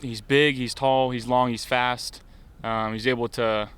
he's big, he's tall, he's long, he's fast. He's able to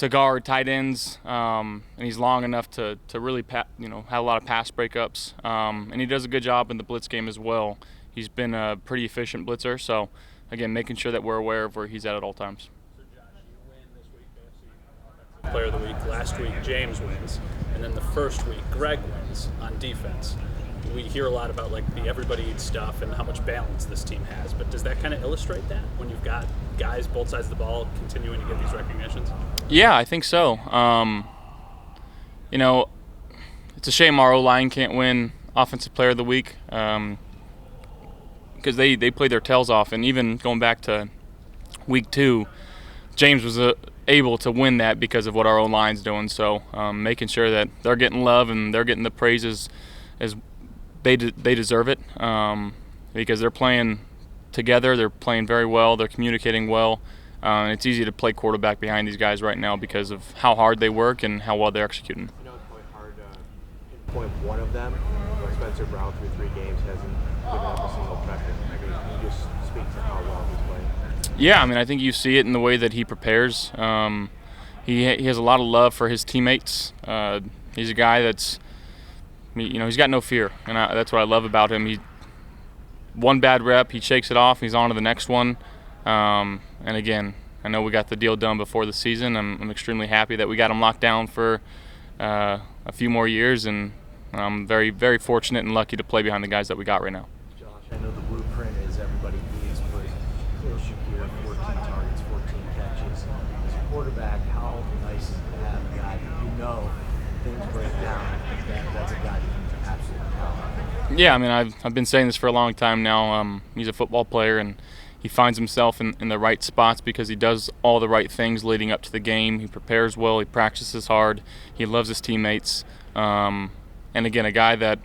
guard tight ends, and he's long enough to really have a lot of pass breakups. And he does a good job in the blitz game as well. He's been a pretty efficient blitzer. So again, making sure that we're aware of where he's at all times. So Josh, you win this week, AFC Offensive Player of the Week. Last week, James wins, and then the first week, Greg wins on defense. We hear a lot about like the everybody eats stuff and how much balance this team has, but does that kind of illustrate that when you've got guys both sides of the ball continuing to get these recognitions? Yeah, I think so. It's a shame our O-line can't win Offensive Player of the Week because they played their tails off, and even going back to week 2, James was able to win that because of what our O-line's doing. So making sure that they're getting love and they're getting the praises as they deserve it, because they're playing together, they're playing very well, they're communicating well. It's easy to play quarterback behind these guys right now because of how hard they work and how well they're executing. I know it's quite hard to pinpoint one of them, but Spencer Brown through 3 games hasn't given up a single pressure. I mean, can you just speak to how well he's playing? Yeah, I mean, I think you see it in the way that he prepares. He has a lot of love for his teammates. He's a guy that's, he's got no fear, and that's what I love about him. One bad rep, he shakes it off, he's on to the next one. And again, I know we got the deal done before the season. I'm extremely happy that we got him locked down for a few more years, and I'm very, very fortunate and lucky to play behind the guys that we got right now. Josh, I know the blueprint is everybody needs, but Khalil Shakir, 14 targets, 14 catches. As a quarterback, how nice is it to have a guy that things break down, that's a guy you can absolutely count on? Yeah, I mean, I've been saying this for a long time now. He's a football player, and he finds himself in the right spots because he does all the right things leading up to the game. He prepares well. He practices hard. He loves his teammates. And again, a guy that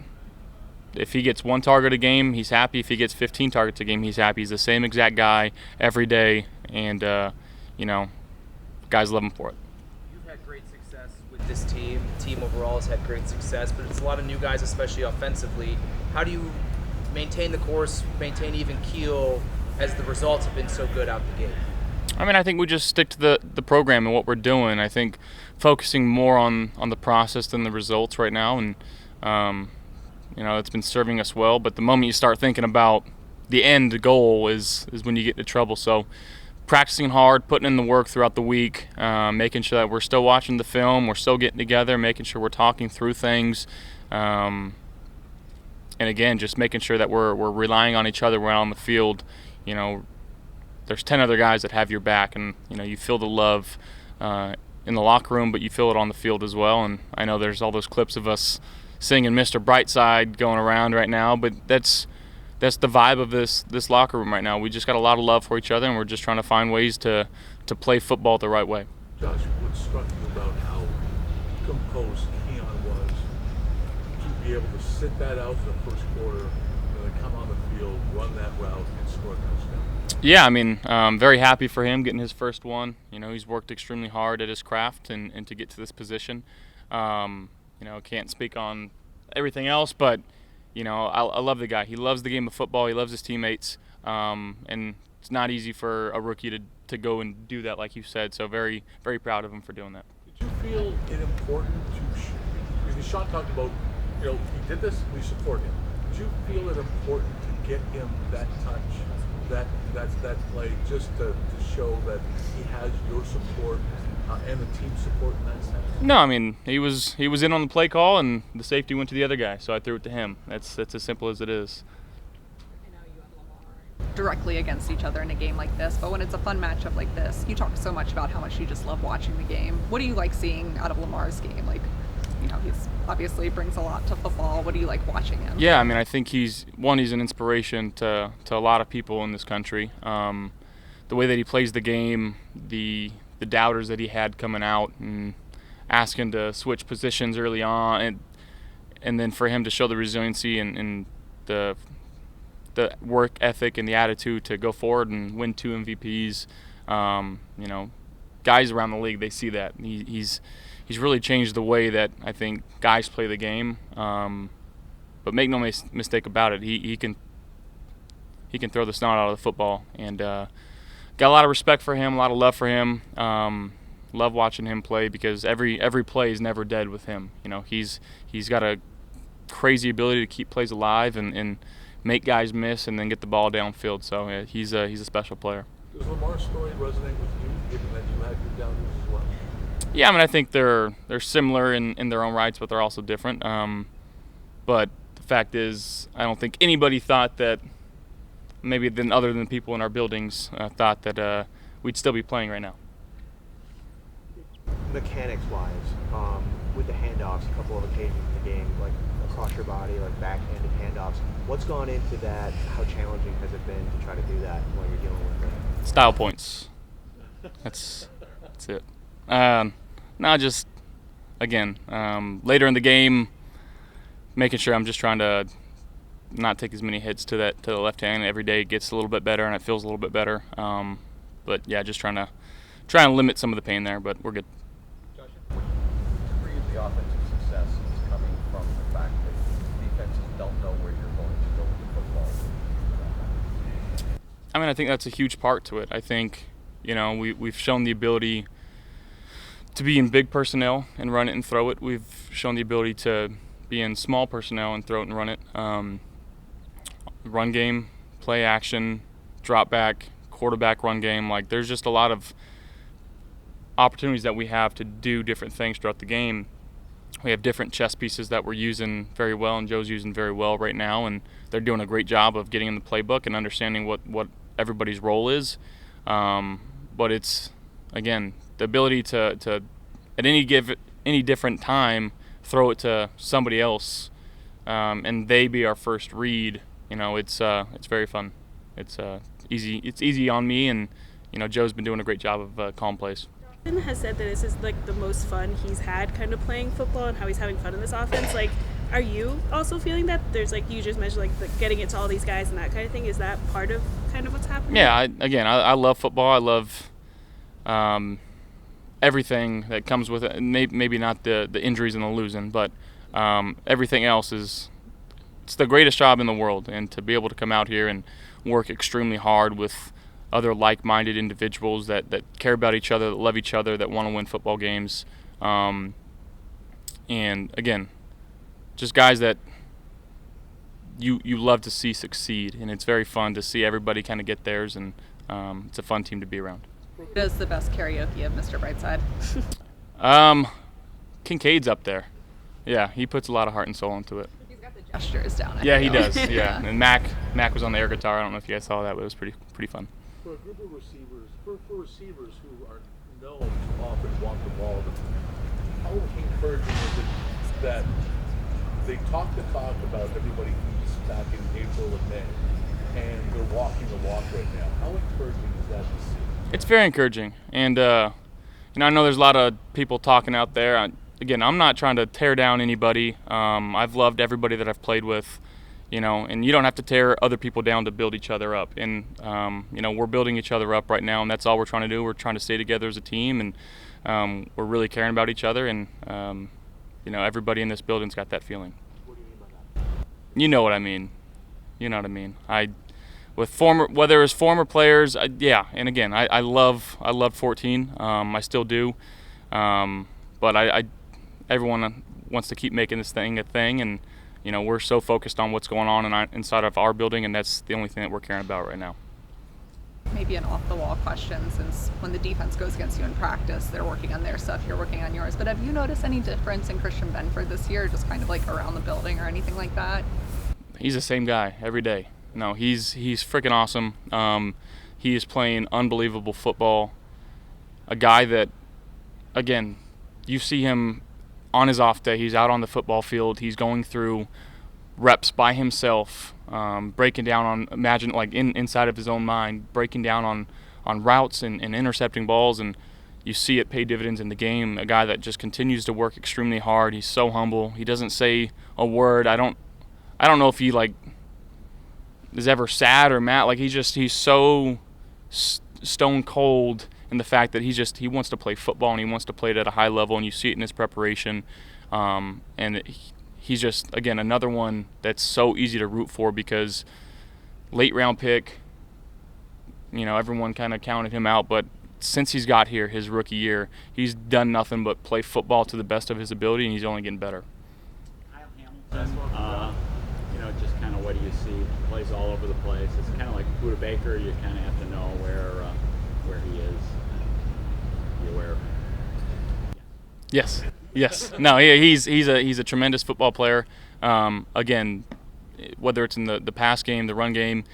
if he gets 1 target a game, he's happy. If he gets 15 targets a game, he's happy. He's the same exact guy every day, and guys love him for it. You've had great success with this team. The team overall has had great success, but it's a lot of new guys, especially offensively. How do you maintain the course, maintain even keel, as the results have been so good out the gate? I mean, I think we just stick to the program and what we're doing. I think focusing more on the process than the results right now, and it's been serving us well. But the moment you start thinking about the end goal is when you get into trouble. So practicing hard, putting in the work throughout the week, making sure that we're still watching the film, we're still getting together, making sure we're talking through things. And again, just making sure that we're relying on each other when we're on the field. There's 10 other guys that have your back, and you feel the love in the locker room, but you feel it on the field as well. And I know there's all those clips of us singing Mr. Brightside going around right now, but that's the vibe of this locker room right now. We just got a lot of love for each other, and we're just trying to find ways to play football the right way. Josh, what struck you about how composed Keon was to be able to sit that out in the first quarter and then come on the field, run that route, and score a touchdown? Yeah, I mean, very happy for him getting his first one. He's worked extremely hard at his craft and to get to this position. Can't speak on everything else, but, I love the guy. He loves the game of football. He loves his teammates. And it's not easy for a rookie to go and do that, like you said. So very, very proud of him for doing that. Did you feel it important to, because Sean talked about, he did this, we support him. Did you feel it important to get him that touch, that play, just to show that he has your support and the team support in that sense? No, I mean, he was in on the play call, and the safety went to the other guy, so I threw it to him. That's as simple as it is. I know you and Lamar directly against each other in a game like this, but when it's a fun matchup like this, you talk so much about how much you just love watching the game. What do you like seeing out of Lamar's game? He's obviously brings a lot to football. What do you like watching him? Yeah, I mean, I think he's an inspiration to a lot of people in this country. The way that he plays the game, the doubters that he had coming out and asking to switch positions early on, and then for him to show the resiliency and the work ethic and the attitude to go forward and win 2 MVPs. Guys around the league, they see that. He's really changed the way that I think guys play the game. But make no mistake about it, he can throw the snot out of the football. And got a lot of respect for him, a lot of love for him. Love watching him play because every play is never dead with him. You know, he's got a crazy ability to keep plays alive and make guys miss and then get the ball downfield. So yeah, he's a special player. Does Lamar's story resonate with you, given that you had your down years as well? Yeah, I mean, I think they're similar in their own rights, but they're also different. But the fact is, I don't think anybody thought that, maybe other than people in our buildings, thought that we'd still be playing right now. Mechanics-wise, with the handoffs, a couple of occasions in the game, like across your body, like backhanded handoffs, what's gone into that? How challenging has it been to try to do that while you're dealing with it? Style points. That's it. No, just again, later in the game, making sure I'm just trying to not take as many hits to the left hand. Every day it gets a little bit better and it feels a little bit better. But yeah, just trying to limit some of the pain there. But we're good. Degree of the offensive success is coming from the fact that defenses don't know where you're going to go with the football. I mean, I think that's a huge part to it. I think, you know, we've shown the ability to be in big personnel and run it and throw it. We've shown the ability to be in small personnel and throw it and run it. Run game, play action, drop back, quarterback run game. Like, there's just a lot of opportunities that we have to do different things throughout the game. We have different chess pieces that we're using very well, and Joe's using very well right now, and they're doing a great job of getting in the playbook and understanding what everybody's role is. But it's, again, the ability to at any different time throw it to somebody else, and they be our first read. You know, it's very fun. It's easy on me, and you know, Joe's been doing a great job of calling plays. Has said that this is like the most fun he's had kind of playing football and how he's having fun in this offense. Like, are you also feeling that? There's, like, you just mentioned, like, the getting it to all these guys and that kind of thing. Is that part of kind of what's happening? Yeah, I love football. I love everything that comes with it. Maybe not the injuries and the losing, but everything else it's the greatest job in the world. And to be able to come out here and work extremely hard with other like-minded individuals that care about each other, that love each other, that want to win football games. And again, just guys that you love to see succeed, and it's very fun to see everybody kind of get theirs, and it's a fun team to be around. Who does the best karaoke of Mr. Brightside? Kincaid's up there. Yeah, he puts a lot of heart and soul into it. He's got the gestures down. Yeah, he does. Yeah, and Mac was on the air guitar. I don't know if you guys saw that, but it was pretty fun. For a group of receivers, for receivers who are known to often want the ball, how encouraging is it that they talk the talk about everybody who's back in April and May, and they're walking the walk right now? How encouraging is that to see? It's very encouraging, and you know, I know there's a lot of people talking out there. Again, I'm not trying to tear down anybody. I've loved everybody that I've played with. You know, and you don't have to tear other people down to build each other up. And, you know, we're building each other up right now, and that's all we're trying to do. We're trying to stay together as a team, and we're really caring about each other. And, you know, everybody in this building's got that feeling. What do you mean by that? You know what I mean. You know what I mean. Whether it's former players, yeah. And again, I loved 14. I still do. But everyone wants to keep making this thing a thing, and you know, we're so focused on what's going on inside of our building, and that's the only thing that we're caring about right now. Maybe an off-the-wall question, since when the defense goes against you in practice, they're working on their stuff, you're working on yours. But have you noticed any difference in Christian Benford this year, just kind of like around the building or anything like that? He's the same guy every day. No, he's freaking awesome. He is playing unbelievable football. A guy that, again, you see him on his off day, he's out on the football field, he's going through reps by himself, breaking down on, imagine like inside of his own mind, breaking down on routes and intercepting balls, and you see it pay dividends in the game. A guy that just continues to work extremely hard. He's so humble. He doesn't say a word. I don't know if he like is ever sad or mad. Like he's so stone cold in the fact that he wants to play football, and he wants to play it at a high level, and you see it in his preparation. And he's just, again, another one that's so easy to root for, because late round pick. You know, everyone kind of counted him out, but since he's got here, his rookie year, he's done nothing but play football to the best of his ability, and he's only getting better. You know, just kind of what do you see? Plays all over the place. It's kind of like Buda Baker. You kind of have to know where he is. Be aware of him. Yes. Yes. No, he's a tremendous football player. Again, whether it's in the pass game, the run game,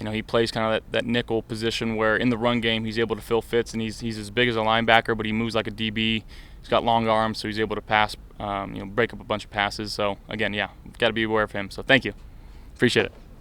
you know, he plays kind of that nickel position where in the run game he's able to fill fits, and he's as big as a linebacker, but he moves like a DB. He's got long arms, so he's able to pass, break up a bunch of passes. So again, yeah, got to be aware of him. So thank you, appreciate it.